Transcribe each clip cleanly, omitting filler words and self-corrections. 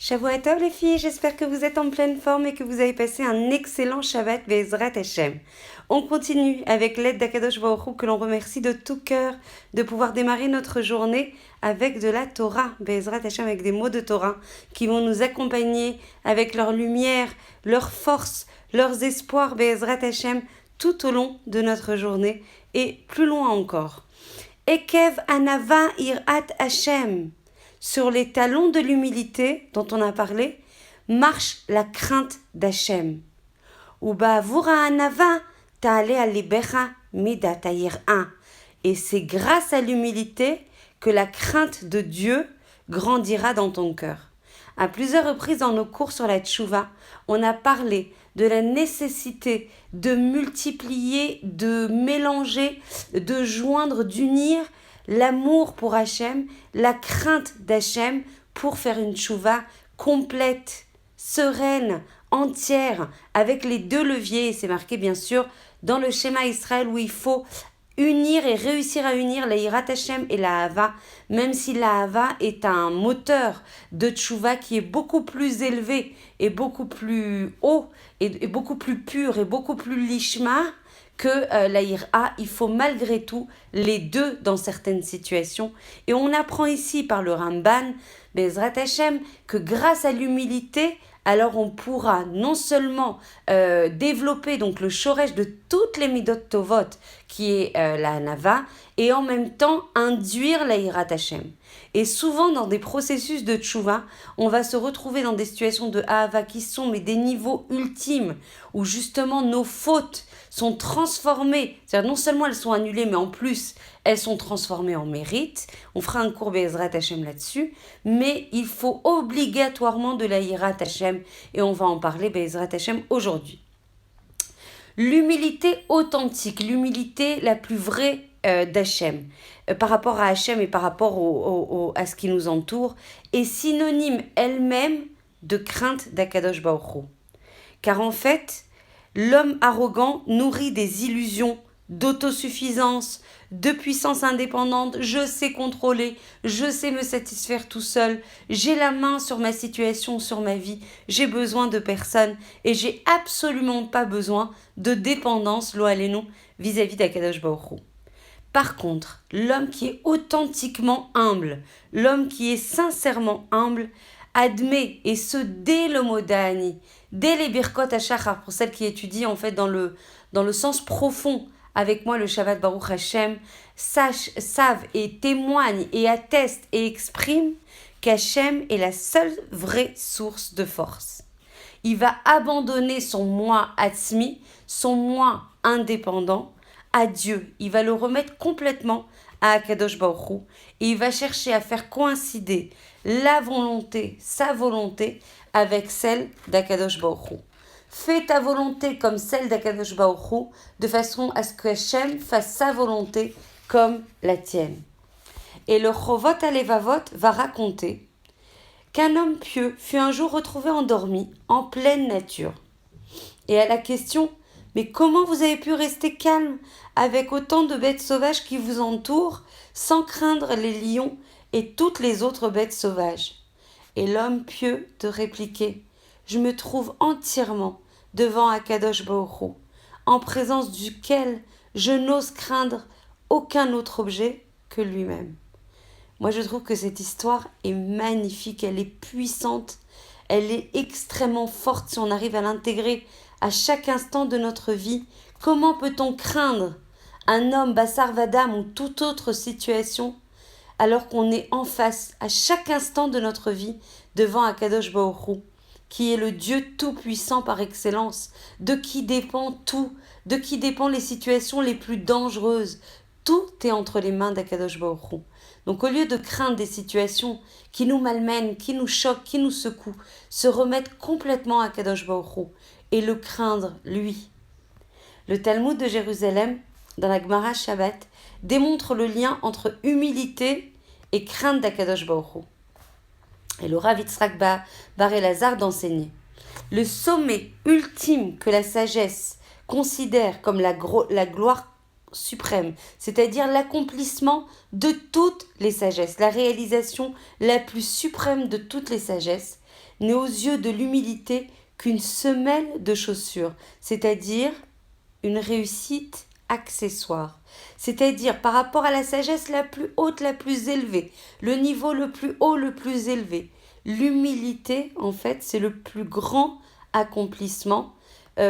Shavua Tov les filles, j'espère que vous êtes en pleine forme et que vous avez passé un excellent Shabbat Be'ezrat Hashem. On continue avec l'aide d'Akadosh Baruch Hu que l'on remercie de tout cœur de pouvoir démarrer notre journée avec de la Torah, Be'ezrat Hashem, avec des mots de Torah qui vont nous accompagner avec leur lumière, leur force, leurs espoirs Be'ezrat Hashem tout au long de notre journée et plus loin encore. Ekev Anava Irat Hashem. Sur les talons de l'humilité dont on a parlé, marche la crainte d'Hachem. Uba'avura anava ta'ale alibecha midat hayir'a. Et c'est grâce à l'humilité que la crainte de Dieu grandira dans ton cœur. À plusieurs reprises dans nos cours sur la tchouva, on a parlé de la nécessité de multiplier, de mélanger, de joindre, d'unir l'amour pour Hachem, la crainte d'Hachem pour faire une tchouva complète, sereine, entière, avec les deux leviers. Et c'est marqué bien sûr dans le schéma Israël où il faut unir et réussir à unir la Yirat Hashem et la Ahava, même si la Ahava est un moteur de tchouva qui est beaucoup plus élevé et beaucoup plus haut et beaucoup plus pur et beaucoup plus lishma que la Yira, il faut malgré tout les deux dans certaines situations. Et on apprend ici par le Ramban, Be'ezrat Hashem, que grâce à l'humilité, alors on pourra non seulement développer donc le shoresh de toutes les midot tovot qui est la hanava et en même temps induire la yirat Hashem. Et souvent dans des processus de tchouva, on va se retrouver dans des situations de ahava qui sont mais des niveaux ultimes où justement nos fautes sont transformées, c'est-à-dire non seulement elles sont annulées mais en plus elles sont transformées en mérite. On fera un cours Be'ezrat Hashem là-dessus, mais il faut obligatoirement de la yirat Hashem et on va en parler Be'ezrat Hashem aujourd'hui. L'humilité authentique, l'humilité la plus vraie d'Hachem, par rapport à Hachem et par rapport à ce qui nous entoure, est synonyme elle-même de crainte d'Akadosh Baruch Hu. Car en fait, l'homme arrogant nourrit des illusions d'autosuffisance, de puissance indépendante, je sais contrôler, je sais me satisfaire tout seul, j'ai la main sur ma situation, sur ma vie, j'ai besoin de personne et j'ai absolument pas besoin de dépendance, lo alenu, vis-à-vis d'Akadosh Baruch Hu. Par contre, l'homme qui est authentiquement humble, l'homme qui est sincèrement humble, admet, et ce dès le mot d'Ani, dès les Birkot HaShachar, pour celles qui étudient en fait dans le sens profond, avec moi le Shabbat Baruch Hashem, savent et témoignent et attestent et expriment qu'Hachem est la seule vraie source de force. Il va abandonner son moi atzmi, son moi indépendant, à Dieu. Il va le remettre complètement à Akadosh Baruch Hu et il va chercher à faire coïncider la volonté, sa volonté, avec celle d'Akadosh Baruch Hu. Fais ta volonté comme celle d'Akadosh Baruch Hu, de façon à ce que Hachem fasse sa volonté comme la tienne. Et le Chovot Alevavot va raconter qu'un homme pieux fut un jour retrouvé endormi en pleine nature. Et à la question « Mais comment vous avez pu rester calme avec autant de bêtes sauvages qui vous entourent, sans craindre les lions et toutes les autres bêtes sauvages ?» Et l'homme pieux de répliquer « Je me trouve entièrement devant Akadosh Baruch Hu, en présence duquel je n'ose craindre aucun autre objet que lui-même. » Moi, je trouve que cette histoire est magnifique, elle est puissante, elle est extrêmement forte si on arrive à l'intégrer à chaque instant de notre vie. Comment peut-on craindre un homme, Bassar Vadam ou toute autre situation, alors qu'on est en face, à chaque instant de notre vie, devant Akadosh Baruch Hu, qui est le Dieu tout-puissant par excellence, de qui dépend tout, de qui dépend les situations les plus dangereuses. Tout est entre les mains d'Akadosh Baruch Hu. Donc au lieu de craindre des situations qui nous malmènent, qui nous choquent, qui nous secouent, se remettre complètement à Akadosh Baruch Hu et le craindre, lui. Le Talmud de Jérusalem, dans la Gemara Shabbat, démontre le lien entre humilité et crainte d'Akadosh Baruch Hu. Et le Rav Yitzhak Bar Elazar d'enseigner. Le sommet ultime que la sagesse considère comme la gloire suprême, c'est-à-dire l'accomplissement de toutes les sagesses, la réalisation la plus suprême de toutes les sagesses, n'est aux yeux de l'humilité qu'une semelle de chaussures, c'est-à-dire une réussite accessoire, c'est-à-dire par rapport à la sagesse la plus haute, la plus élevée, le niveau le plus haut, le plus élevé. L'humilité, en fait, c'est le plus grand accomplissement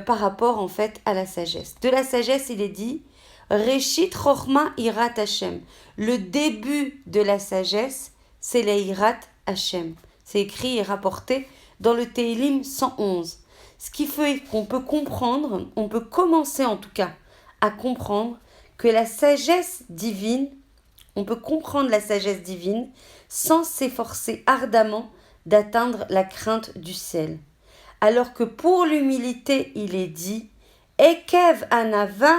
par rapport, en fait, à la sagesse. De la sagesse, il est dit Reshit Chochma Irat Hashem. Le début de la sagesse, c'est la Irat Hashem. C'est écrit et rapporté dans le Teilim 111. Ce qui fait qu'on peut comprendre, on peut commencer en tout cas à comprendre que la sagesse divine, on peut comprendre la sagesse divine sans s'efforcer ardemment d'atteindre la crainte du ciel. Alors que pour l'humilité, il est dit Ekev Anava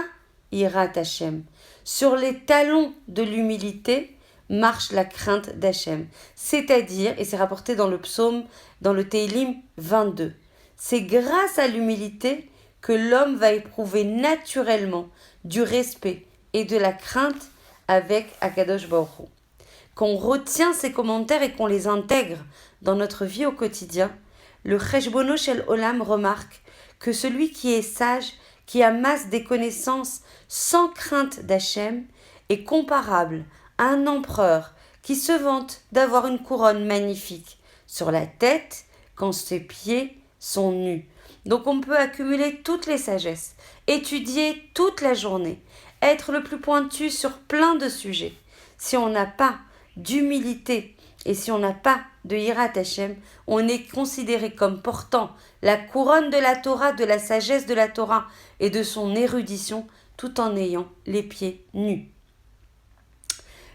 Irat Hashem. Sur les talons de l'humilité marche la crainte d'Hachem. C'est-à-dire, et c'est rapporté dans le psaume, dans le Teilim 22, c'est grâce à l'humilité que l'homme va éprouver naturellement du respect et de la crainte avec Akadosh Baruch Hu. Quand on retient ces commentaires et qu'on les intègre dans notre vie au quotidien, le Cheshbono Shel Olam remarque que celui qui est sage, qui amasse des connaissances sans crainte d'Hachem, est comparable à un empereur qui se vante d'avoir une couronne magnifique sur la tête quand ses pieds sont nus. Donc on peut accumuler toutes les sagesses, étudier toute la journée, être le plus pointu sur plein de sujets. Si on n'a pas d'humilité et si on n'a pas de Hirat Hashem, on est considéré comme portant la couronne de la Torah, de la sagesse de la Torah et de son érudition, tout en ayant les pieds nus.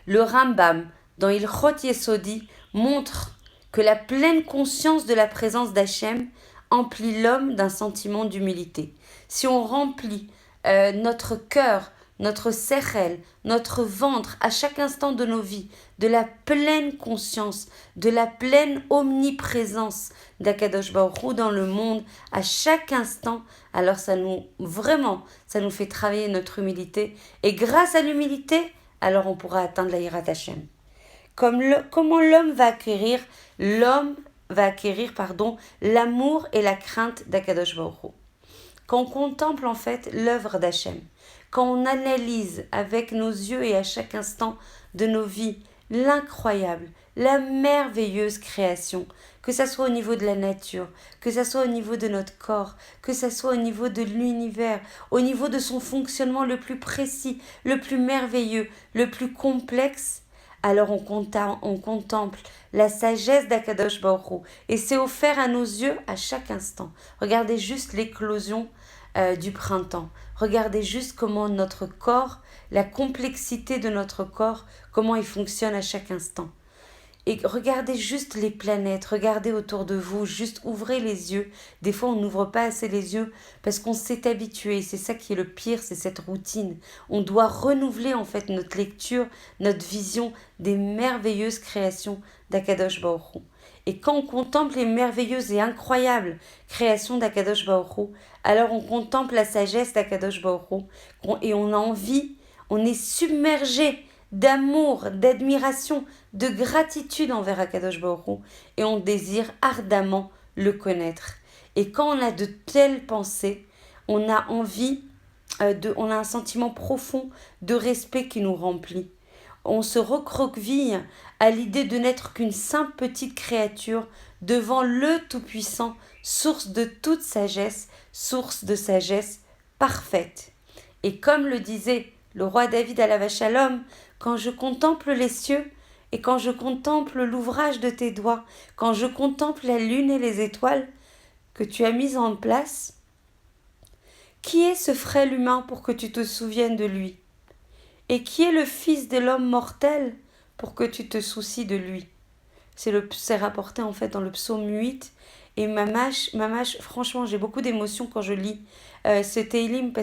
Le Rambam, dans Ilchot Yesodi, montre que la pleine conscience de la présence d'Hachem emplit l'homme d'un sentiment d'humilité. Si on remplit notre cœur, notre sechel, notre ventre à chaque instant de nos vies, de la pleine conscience, de la pleine omniprésence d'Akadosh Baruch Hu dans le monde, à chaque instant, alors ça nous fait travailler notre humilité. Et grâce à l'humilité, alors on pourra atteindre la Hirat Hashem. Comment l'homme va acquérir l'amour et la crainte d'Akadosh Baruch Hu. Quand on contemple en fait l'œuvre d'Hachem, quand on analyse avec nos yeux et à chaque instant de nos vies l'incroyable, la merveilleuse création, que ça soit au niveau de la nature, que ça soit au niveau de notre corps, que ça soit au niveau de l'univers, au niveau de son fonctionnement le plus précis, le plus merveilleux, le plus complexe, alors on contemple la sagesse d'Akadosh Baruch Hu et c'est offert à nos yeux à chaque instant. Regardez juste l'éclosion du printemps. Regardez juste comment notre corps, la complexité de notre corps, comment il fonctionne à chaque instant. Et regardez juste les planètes, regardez autour de vous, juste ouvrez les yeux. Des fois, on n'ouvre pas assez les yeux parce qu'on s'est habitué. C'est ça qui est le pire, c'est cette routine. On doit renouveler en fait notre lecture, notre vision des merveilleuses créations d'Akadosh Baruch Hu. Et quand on contemple les merveilleuses et incroyables créations d'Akadosh Baruch Hu, alors on contemple la sagesse d'Akadosh Baruch Hu et on a envie, on est submergé d'amour, d'admiration, de gratitude envers Akadosh Baruch Hu et on désire ardemment le connaître. Et quand on a de telles pensées, on a envie, on a un sentiment profond de respect qui nous remplit. On se recroqueville à l'idée de n'être qu'une simple petite créature devant le Tout-Puissant, source de toute sagesse, source de sagesse parfaite. Et comme le disait le roi David alav shalom, quand je contemple les cieux et quand je contemple l'ouvrage de tes doigts, quand je contemple la lune et les étoiles que tu as mises en place, qui est ce frêle humain pour que tu te souviennes de lui? Et qui est le fils de l'homme mortel pour que tu te soucies de lui? C'est rapporté en fait dans le psaume 8. Et mamash, franchement, j'ai beaucoup d'émotions quand je lis ce Teilim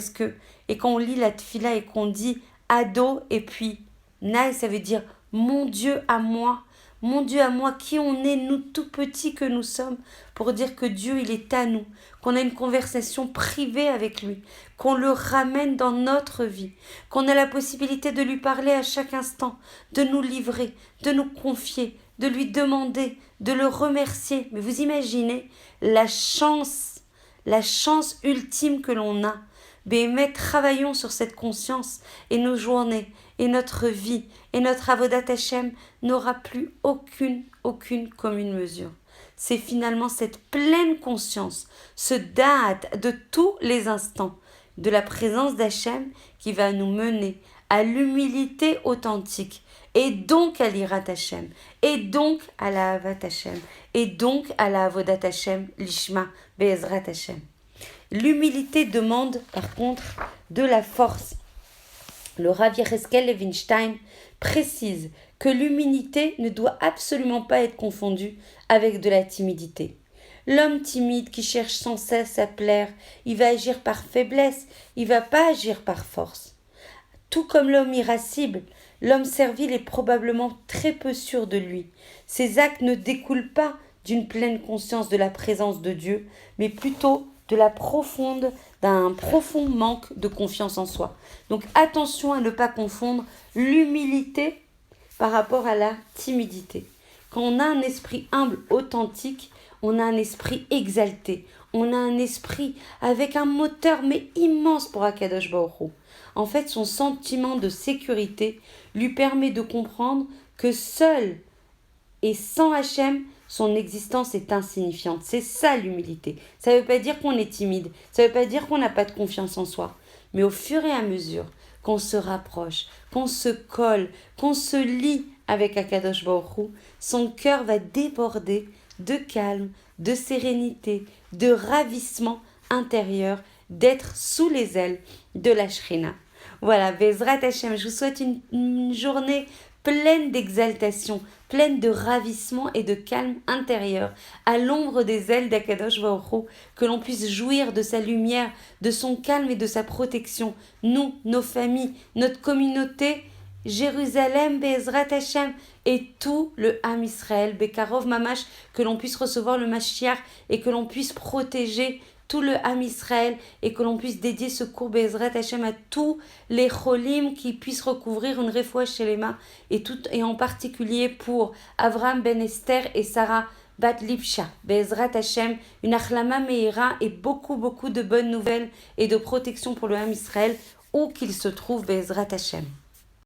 et quand on lit la Tfila et qu'on dit Ado et puis Naï, ça veut dire mon Dieu à moi, Mon Dieu à moi, qui on est, nous tout petits que nous sommes, pour dire que Dieu, il est à nous, qu'on a une conversation privée avec lui, qu'on le ramène dans notre vie, qu'on a la possibilité de lui parler à chaque instant, de nous livrer, de nous confier, de lui demander, de le remercier. Mais vous imaginez la chance ultime que l'on a. Béhémet, travaillons sur cette conscience et nos journées et notre vie et notre avodat Hashem n'aura plus aucune commune mesure. C'est finalement cette pleine conscience, ce date de tous les instants de la présence d'Hachem qui va nous mener à l'humilité authentique et donc à l'Irat Hashem, et donc à la Havat Hashem, et donc à la Avodat Hashem, l'Ishma Be'ezrat Hashem. L'humilité demande par contre de la force. Le Rav Yecheskel Levinstein précise que l'humilité ne doit absolument pas être confondue avec de la timidité. L'homme timide qui cherche sans cesse à plaire, il va agir par faiblesse, il ne va pas agir par force. Tout comme l'homme irascible, l'homme servile est probablement très peu sûr de lui. Ses actes ne découlent pas d'une pleine conscience de la présence de Dieu, mais plutôt d'un profond manque de confiance en soi. Donc attention à ne pas confondre l'humilité par rapport à la timidité. Quand on a un esprit humble, authentique, on a un esprit exalté. On a un esprit avec un moteur mais immense pour Akadosh Baruch Hu. En fait, son sentiment de sécurité lui permet de comprendre que seul et sans Hachem, son existence est insignifiante. C'est ça l'humilité. Ça ne veut pas dire qu'on est timide, ça ne veut pas dire qu'on n'a pas de confiance en soi. Mais au fur et à mesure qu'on se rapproche, qu'on se colle, qu'on se lie avec Akadosh Baruch Hu, son cœur va déborder de calme, de sérénité, de ravissement intérieur, d'être sous les ailes de la Shrina. Voilà, Bezrat Hashem, je vous souhaite une journée pleine d'exaltation, pleine de ravissement et de calme intérieur, à l'ombre des ailes d'Akadosh Baruch Hu, que l'on puisse jouir de sa lumière, de son calme et de sa protection. Nous, nos familles, notre communauté, Jérusalem, Bezrat Hashem, et tout le Ham Israël, Bekarov Mamash, que l'on puisse recevoir le Mashiach et que l'on puisse protéger tout le Ham Israël et que l'on puisse dédier ce cours Bezrat Hashem à tous les cholim qui puissent recouvrir une refoua shelema et en particulier pour Avraham ben Esther et Sarah bat Lipsha. Bezrat Hashem, une achlama meira et beaucoup de bonnes nouvelles et de protection pour le Ham Israël où qu'il se trouve Bezrat Hashem.